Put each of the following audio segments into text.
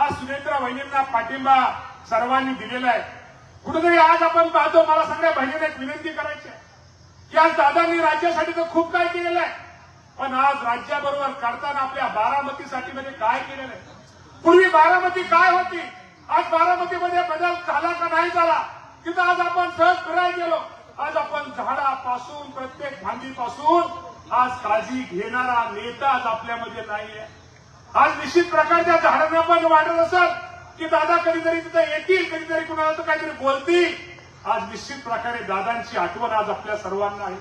आज सुनेत्रा वहिनींना पाठिंबा सर्वांनी दिलेला आहे. कुठेतरी आज आपण पाहतो, मला सगळ्या बहिणींना एक विनंती करायची आहे की आज दादांनी राज्यासाठी तर खूप काय केलेलं आहे, पण आज राज्याबरोबर करताना आपल्या बारामतीसाठी मध्ये काय केलेलं आहे. पूर्वी बारामती काय होती, आज बारामतीमध्ये बदल झाला का नाही झाला. तिथं आज आपण सहज फिरायला गेलो, आज आपण झाडापासून प्रत्येक फांदीपासून आज काळजी घेणारा नेता आज आपल्यामध्ये नाहीये. आज निश्चित प्रकारच्या झाडांना पण वाटत असेल की दादा कधीतरी तिथं येतील, कधीतरी कुणाला तर काहीतरी बोलतील. आज निश्चित प्रकारे दादांची आठवण आज आपल्या सर्वांना आहे.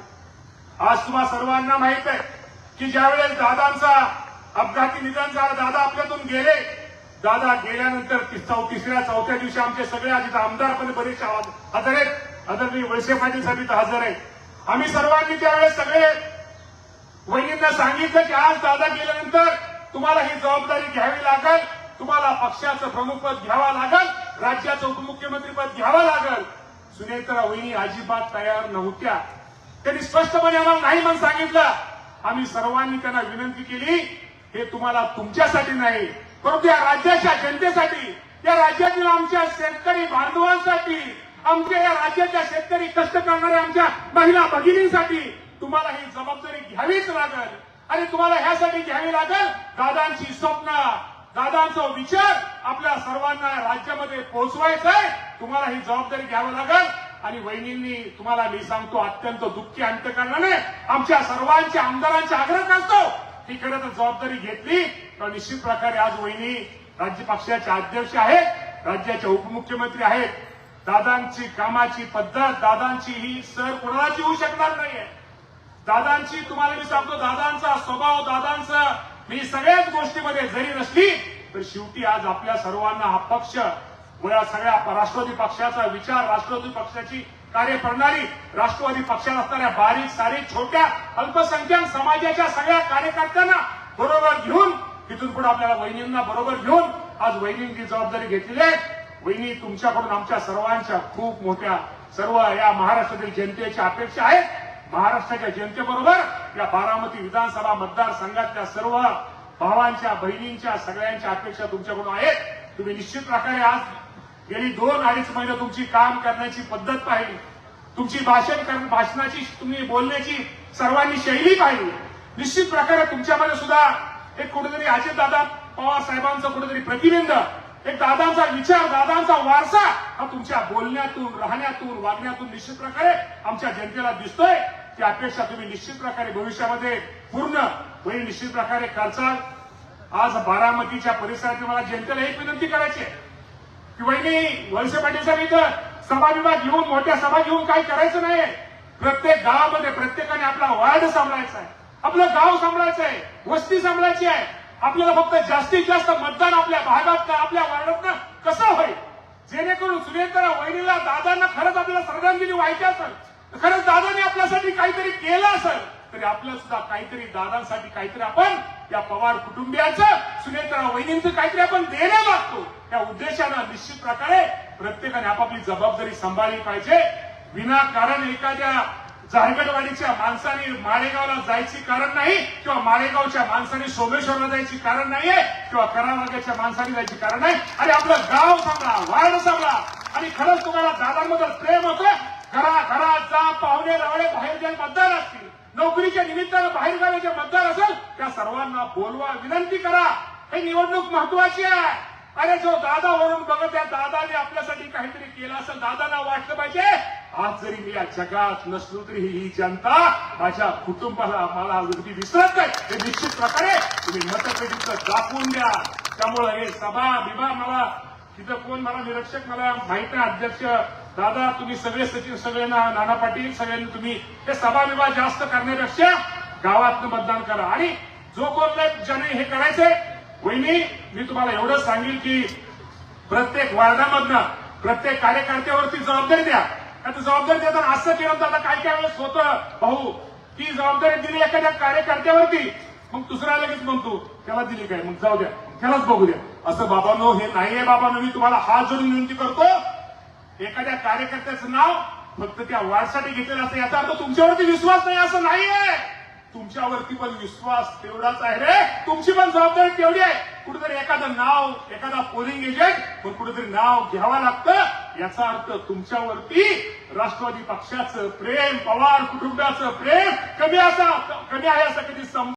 आज तुम्हा सर्वांना माहित आहे की ज्यावेळेस दादांचा अपघाती निधन झालं, दादा आपल्यातून गेले. दादा गेल्यानंतर तिसऱ्या चौथ्या दिवशी आमचे सगळे आज इथं आमदारपणे बरेचसे हजर आहेत. आदरणीय वळसे पाटील साहेब इथं हजर आहेत. आम्ही सर्वांनी त्यावेळेस सगळे वहिनींना सांगितलं की आज दादा गेल्यानंतर तुम्हाला ही जबाबदारी घ्यावी लागेल, तुम्हाला पक्षाचं प्रमुखपद घ्यावं लागेल, राज्याचं उपमुख्यमंत्रीपद घ्यावं लागेल. सुनेत्रा वहिनी अजिबात तयार नव्हत्या. त्यांनी स्पष्टपणे आम्हाला नाही म्हणून सांगितलं. आम्ही सर्वांनी त्यांना विनंती केली, हे तुम्हाला तुमच्यासाठी नाही, परंतु या राज्याच्या जनतेसाठी, या राज्यातील आमच्या शेतकरी बांधवांसाठी, आमच्या या राज्याच्या शेतकरी कष्ट करणाऱ्या आमच्या महिला भगिनींसाठी तुम्हाला ही जबाबदारी घ्यावीच लागेल. आणि तुम्हाला ह्यासाठी घ्यावी लागेल दादांची स्वप्न, दादांचा विचार आपल्या सर्वांना राज्यामध्ये पोहोचवायचा आहे. तुम्हाला ही जबाबदारी घ्यावी लागेल. आणि वहिनींनी तुम्हाला मी सांगतो अत्यंत दुःखी अंतकरणाने आमच्या सर्वांच्या आमदारांचा आग्रह करतो की खरं तर जबाबदारी घेतली तर निश्चित प्रकारे आज वहिनी राज्य पक्षाचे अध्यक्ष आहेत, राज्याचे उपमुख्यमंत्री आहेत. दादांची कामाची पद्धत, दादांची ही सर कोणाची होऊ शकणार नाहीये. दादांची तुम्हाला मी सांगतो, दादांचा स्वभाव, दादांचं मी सगळ्याच गोष्टीमध्ये जरी नसली तर शेवटी आज आपल्या सर्वांना हा पक्ष, सगळ्या राष्ट्रवादी पक्षाचा विचार, राष्ट्रवादी पक्षाची कार्यप्रणाली, राष्ट्रवादी पक्षात असणाऱ्या बारीक सारीक छोट्या अल्पसंख्याक समाजाच्या सगळ्या कार्यकर्त्यांना बरोबर घेऊन तिथून पुढे आपल्याला वहिनींना बरोबर घेऊन आज वहिनींची जबाबदारी घेतलेली आहे. वहिनी तुमच्याकडून आमच्या सर्वांच्या खूप मोठ्या सर्व या महाराष्ट्रातील जनतेच्या अपेक्षा आहेत. महाराष्ट्राच्या जनतेबरोबर या बारामती विधानसभा मतदारसंघातल्या सर्व भावांच्या, बहिणींच्या, सगळ्यांच्या अपेक्षा तुमच्याकडून आहेत. तुम्ही निश्चित प्रकारे आज गेली 2-2.5 महिने तुमची काम करण्याची पद्धत पाहिली, तुमची भाषणाची, तुम्ही बोलण्याची सर्वांनी शैली पाहिली. निश्चित प्रकारे तुमच्यामध्ये सुद्धा एक कुठेतरी अजितदादा पवार साहेबांचं कुठेतरी प्रतिबिंब, एक दादांचा विचार, दादांचा वारसा हा तुमच्या बोलण्यातून, राहण्यातून, वागण्यातून निश्चित प्रकारे आमच्या जनतेला दिसतोय. ती अपेक्षा तुम्ही निश्चित प्रकारे भविष्यामध्ये पूर्ण होईल निश्चित प्रकारे करचाल. आज बारामतीच्या परिसरात मला जनतेला एक विनंती करायची आहे की वहिनी वळसे पाटील साहेब इथं सभा विभाग घेऊन, मोठ्या सभा घेऊन काही करायचं नाही. प्रत्येक गावामध्ये प्रत्येकाने आपला वार्ड सांभाळायचा आहे, आपलं गाव सांभाळायचं आहे, वस्ती सांभाळायची आहे. आपल्याला फक्त जास्तीत जास्त मतदान आपल्या भागात, आपल्या वार्डात कसं होईल, जेणेकरून सुनेत्रा वहिनीला, दादांना खरंच आपल्याला श्रद्धांजली व्हायची असेल, खरंच दादांनी आपल्यासाठी काहीतरी केलं असेल तरी आपल्याला सुद्धा काहीतरी दादांसाठी काहीतरी आपण या पवार कुटुंबियांचं, सुनेत्रा वहिनींचं काहीतरी आपण देणं लागतो. या उद्देशानं निश्चित प्रकारे प्रत्येकाने आपापली जबाबदारी सांभाळली पाहिजे. विनाकारण एखाद्या जारगडवाडीच्या माणसाने माळेगावला जायची कारण नाही, किंवा माळेगावच्या माणसाने सोमेश्वरला जायची कारण नाहीये, किंवा करामार्गाच्या माणसाने जायची कारण नाही. आणि आपलं गाव सांभाळा, वार्ड सांभाळा. आणि खरंच तुम्हाला दादांबद्दल प्रेम होतं, घराघरात जा, पाहुणे रावळे बाहेर जे मतदार असतील, नोकरीच्या निमित्तानं बाहेर गावाचे मतदार असेल, त्या सर्वांना बोलवा, विनंती करा. ही निवडणूक महत्वाची आहे. अरे जो दादा वरून बघत त्या दादाने आपल्यासाठी काहीतरी केलं असेल, दादांना वाटलं पाहिजे आज जरी मी या जगात नसलो तरी ही जनता माझ्या कुटुंबाला, मला अगदी विसरत नाही. हे निश्चित प्रकारे तुम्ही मतपेटीचं दाखवून द्या. त्यामुळे हे सभा विभाग, मला तिथं कोण मला निरीक्षक मला माहित आहे, अध्यक्ष दादा, तुम्ही सगळे सचिव, सगळ्यांना, नाना पाटील, सगळ्यांनी तुम्ही हे सभा विभाग जास्त करण्यापेक्षा गावातनं मतदान करा. आणि जो कोण ज्याने हे करायचंय, वहिनी मी तुम्हाला एवढंच सांगेल की प्रत्येक वार्डामधनं प्रत्येक कार्यकर्त्यावरती जबाबदारी द्या. आता जबाबदारी देताना असं केलं तर काही काही वेळेस होतं, भाऊ ती जबाबदारी दिली एखाद्या कार्यकर्त्यावरती, मग दुसऱ्या लगेच म्हणतो त्याला दिली काय, मग जाऊ द्या, त्यालाच बघू द्या. असं बाबांनो हे नाहीये. बाबांनो मी तुम्हाला हात जोडून विनंती करतो, एखाद्या कार्यकर्त्याचं नाव फक्त त्या वार्डसाठी घेतलेलं असतं याचा अर्थ तुमच्यावरती विश्वास नाही असं नाहीये. तुमच्यावरती पण विश्वास तेवढाच आहे रे, तुमची पण जबाबदारी तेवढी आहे. कुठेतरी एखादं नाव, एखादा पोलिंग एजंट पण कुठेतरी नाव घ्यावं लागतं. याचा अर्थ तुमच्यावरती राष्ट्रवादी पक्षाचं प्रेम, पवार कुटुंबाचं प्रेम कमी आहे असं कधी